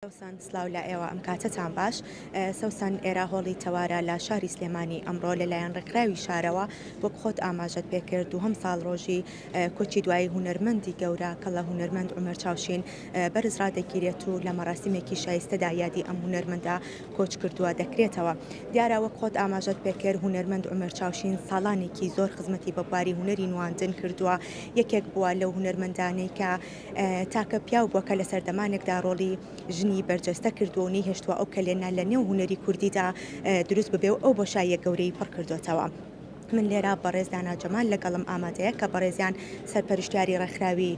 سەوسان سلااو لە ئێوە ئەم کاتتان باش سەوسان ئێرا هۆڵی تەوارە لە شاری سلێمانی ئەمڕۆ لەلایەن ڕێکخراوی شارەوە وەک خۆت ئاماژەت پێکرد و هەم ساڵ ڕۆژی کۆچی دوایی هونەرمەندی گەورە کە لە هونەرمەند عومەر چاوشین بەرز ڕادەگیرێت و لە مەراسیمێکی شایستەدا یادی ئەم هونەرمەندا کۆچ کردووە دەکرێتەوە دیارە وەک خۆت ئاماژەت پێکرد هونەرمەند عومەر چاوشین ساڵانێکی زۆر خزمەتی بە بواری هونەری نواندن کردووە یەکێک بووە لەو هونەرمەندانەی کە تاکە پیاو بووە کە لە سەردەمانێکدا ڕۆڵی ژنی بەرجەستە کردو و نی هێشتووە ئەو کەلێنە لە نێو هونەری کوردیدا دروست ببێ و ئەو بۆشاییە گەورەی پڕ کردوێتەوە. من لێرە بەڕێزدانا جەمال لەگەڵم ئامادەیە کە بەڕێزیان سەرپەرشتیاری ڕێکخراوی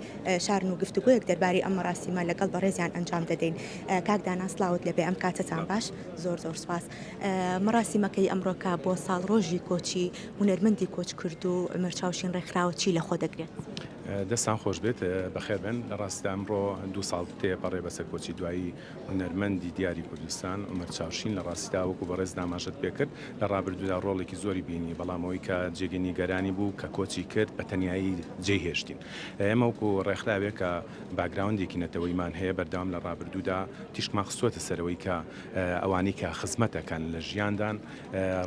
شارن و گفتوگویەک دەرباری ئەم مەراسیمە لەگەڵ بەڕێزیان ئەنجام دەدەین. کاکدانا سلااوت لەبێ ئەم کاتتان باش زۆر سپاس. مەراسیمەکەی ئەمڕۆکە بۆ ساڵ ڕۆژی کۆچی هونەرمەندی کۆچ کرد و عومەر چاوشین ڕێکخراوە چی لە خۆ دەگرێت؟ دەستان خۆش بێت بەخێر بن لە ڕاستدا ئەمڕۆ 2 ساڵ تێپەڕێ بەسەر کۆچی دوایی هونەرمەندی دیاری کوردستان عومەر چاوشین لە ڕاستیدا وەکو بەڕێز داماژەت پێکرد لە ڕابردوودا ڕۆڵێکی زۆری بینی بەڵام ئەوەی کە جێگەی نیگەرانی بوو کە کۆچی کرد بە تەنیایی جێهێشتین. ئێمە وەکو ڕێکخراوێک کە باگراوندێکی نەتەوەیمان هەیە بەردەوام لە ڕابردوودا تیشکمان خستووەتە سەرەوەی کە ئەوانەی کە خزمەتەکەن لە ژیاندان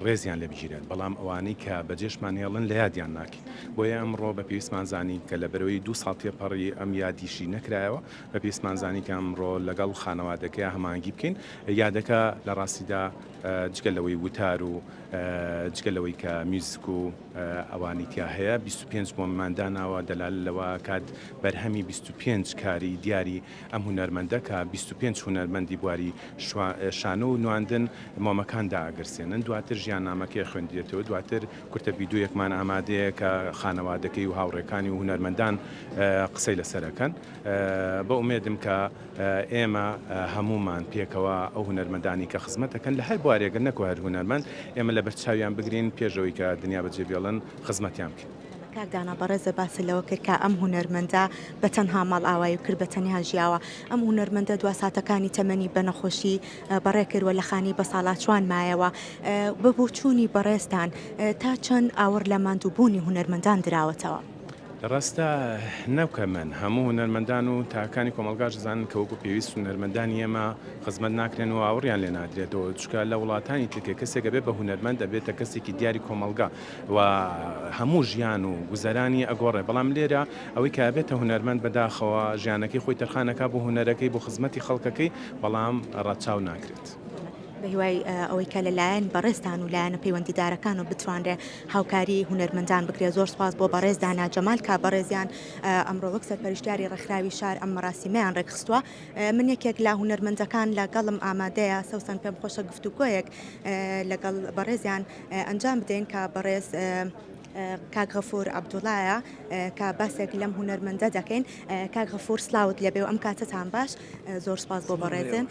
ڕێزیان لێ بگیرێت بەڵام ئەوانەی کە بەجێشمان هێڵن لە یادیان ناکەین بۆیە ئەمڕۆ بە پێویستمان زانی کە لە بەرەوەی 2 ساڵ تێپەڕی ئەم یادیشی نەکرایەوە بە پێویستمان زانی کە ئەمڕۆ لەگەڵ خانەوادەکەی هەمانگی بکەین یادەکە لە ڕاستیدا جگەلەوەی وتار و جگەلەوەی کە میوزیک و ئەوانی تیا هەیە 25 بۆمانداناوە دەلال لەوە کات بەرهەمی 25 کاری دیاری ئەم هونەرمەندە کە 25 هونەرمەندی بواری شانە و نواندن مۆمەکاندا ئاگرسێنن دواتر ژیاننامەکەی خوێندێتەوە دواتر کورتە ڤیدیۆیەکمان ئامادەیە کە خانەوادەکەی و هاوڕێکانی و هونەرمەندان قسەی لەسەرەکەن بە ئومێدم کە ئێمە هەمومان پێکەوە ئەو هونەرمەندانی کە خزمەتەکەن لە هەر بوارێگە نەکو هەر هونەرمەند ئێمە لە بەرچاویان بگرین پێشەوەی کە دنیا بەجێ بێڵن خزمەتیان بکەین. کاکدانا بەڕێزە باس لەوە کرد کە ئەم هونەرمەندە بە تەنها ماڵ ئاوایی و کرد بە تەنیا ژیاوە ئەم هونەرمەندە دوا ساتەکانی تەمەنی بە نەخۆشی بەڕێکردوە لە خانی بە ساڵات چوان مایەوە ببوو چوونی بەڕێستان تا چەند ئاور لە ماندووبوونی هونەرمەندان دراوەتەوە. ڕاستە نەوکە من هەموو هونەرمەندان و تاکانی کۆمەلگاش زانن کە وەکو پێویست هونەرمەندانی ئێمە خزمەت ناکرێن و ئاوڕیان لێ نادرێتەوە چکە لە وڵاتانی ترکێ کەسێکە بێت بە هونەرمەند دەبێتە کەسێکی دیاری کۆمەلگا و هەموو ژیان و گوزەرانی ئەگۆڕێ بەڵام لێرە ئەوەی کە بێتە هونەرمەند بەداخەوە ژیانەکەی خۆی تەرخانەکە بۆ هونەرەکەی بۆ خزمەتی خەڵکەکەی بەڵام ڕەچاو ناکرێت. بەهیوای ئەوەی کە لەلایەن بەڕێستان و لایەنە پەیوەندیدارەکان و بتوانرێ هاوکاری هونەرمەندان بکرێت زۆر سپاس بۆ بەڕێزدانا جەمال کا بەڕێزیان ئەمڕۆ وەک سەرپەرشتیاری ڕێکخراوی شار ئەم مەراسیمەیان ڕێکخستووە من یەکێک لە هونەرمەندەکان لەگەڵم ئامادەیە سەوسن پێم خۆشە گفتوگۆیەک لەگەڵ بەڕێزیان ئەنجام بدەین کە بەڕێز کاک غەفور عەبدوڵایە کە باسێک لەم هونەرمەندە دەکەین کاک غەفور سلااوت لەبێ و ئەم کاتتان باش زۆر سپاس بۆ بەڕێزن.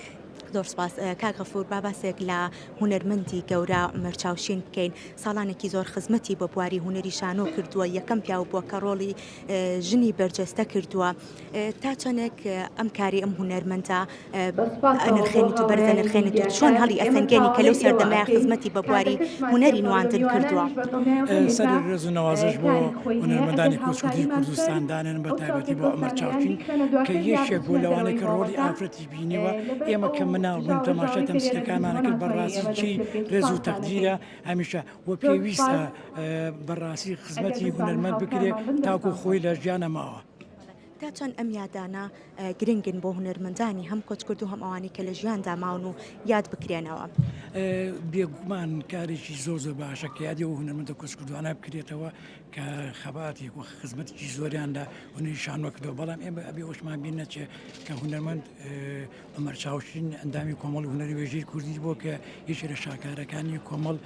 زۆر سپاس کاک غەفور باباسێک لە هونەرمەندی گەورە عومەر چاوشین بکەین ساڵانێکی زۆر خزمەتی بە بواری هونەری شانۆ کردووە یەکەم پیاو بووە کە ڕۆڵی ژنی بەرجەستە کردووە تا چەندێک ئەم کاری ئەم هونەرمەندە نرخێنیت و بەرزە نرخێنیت و چۆن هەڵی ئەسەنگێنی کە لەو سەردەمای خزمەتی بە بواری هونەری نواندن کردووە. سەری ڕێز و نەوازش بۆ هونەرمەندانی کۆچکردی کوردستان دانێن بە تایبەتی بۆ عومەر چاوشین کە یەکێک بوو لەوانەیە کە ڕۆڵی ئافرەتی بینیوە ئێمە کە مناڵبوون تەماشای تەمسیلەکانمانەکرد بەڕاستی چی ڕێز و تەقدیرە هەمیشە وە پێویستە بەڕاستی خزمەتی هونەرمەند بکرێت تاکو خۆی لە ژیانە ماوە. تا چەند ئەم یادانە گرنگن بۆ هونەرمەندانی هەم کۆچکرد و هەم ئەوانی کە لە ژیاندا ماون و یاد بکرێنەوە. بێگومان کارێکی زۆر باشە کە یادی و هونەرمەندە کۆچکردوانە بکرێتەوە کە خەباتی و خزمەتێکی زۆریاندا هونەری شانۆ کردەوە بەڵام ئێمە ئەبێ ئەوشمان بیر نەچێ کە هونەرمەند عومەر چاوشین ئەندامی کۆمەڵ هونەری وێژەی کوردی بۆ کە یەکێک لە شاکارەکانی کۆمەڵ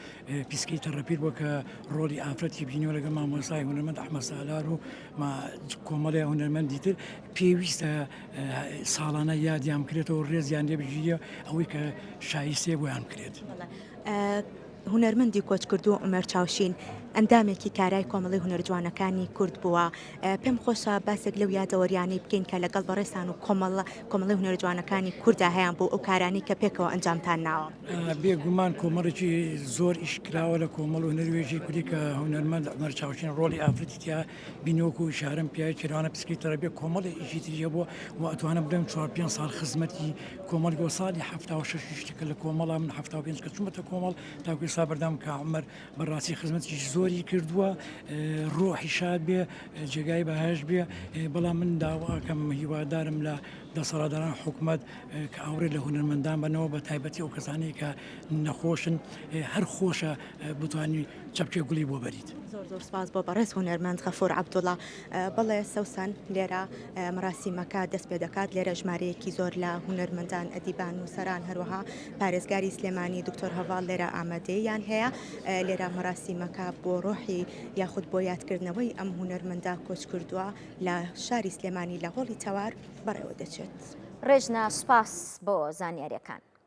پیسکەی تەڕەپیر بۆ کە ڕۆڵی ئافرەتی بینیوە لەگەڵ مامۆستای هونەرمەند ئەحمەد سالار و کۆمەڵی هونەرمەندی تر پێویستە ساڵانە یادیان بکرێتەوە ڕێزیان لێ بژیرە ئەوەی کە شایستێ بۆیان بکرێت. هونەرمەندی کۆچ کردو ئومەر چاوشین ئەندامێکی کارای کۆمەڵی هونەرجوانەکانی کورد بووە پێم خۆشە باسێک لەو یادەوەریانەی بکەین کە لەگەڵ بەڕێسان و کۆمەڵی هونەرجوانەکانی کووردا هەیەیان بۆ ئەو کارانی کە پێکەوە ئەنجامتان ناوە بێگومان کۆمەڵێکی زۆر ئیشکراوە لە کۆمەڵ و هونەروێژی کوردی کە هونەرمەند ئەمەر چاوشین ڕۆڵی ئافرەتیا بینۆک و شارم پیاوی کێرانە پسکی تەرەبێ کۆمەڵی ئیشی تریە بۆ و ئەتوانە بدەم 4 ساڵ خزمەتی کۆمەڵ بۆ ساڵی 76 شتەکە لە کۆمەڵا من 75 کە چوومەتە کۆمەڵ تاکوی سا بەردام کە عومەر بەڕاستی خزمەتی زۆری کردووە ڕۆحی شاد بێ جێگای بەهەش بێ بەڵام من داواکەم هیوادارم لە دەسەڵاتداران حکوومەت کە ئاورێ لە هونەرمەندان بنەوە بە تایبەتی ئەو کەسانی کە نەخۆشن هەر خۆشە بتوانانی چەپکێ گوڵی بۆ بەریت. زۆر سپاس بۆ بەڕێز هونەرمەند غەفور عەبدوڵڵا بەڵێ سەوسن لێرە مەراسیمەکە دەست پێ دەکات لێرە ژمارەیەکی زۆر لە هونەرمەندان ئەدیبان و سەران هەروەها پارێزگاری سلێمانی دکتۆر هەڤاڵ لێرە ئامادەیان هەیە لێرە مەراسیمەکە بۆ ڕۆحی یاخود بۆ یادکردنەوەی ئەم هونەرمەندا کۆچ کردووە لە شاری سلێمانی لە هۆڵی تەوار بەڕێوە دەچێت. ڕێژنە سوپاس بۆ زانیاریەکان.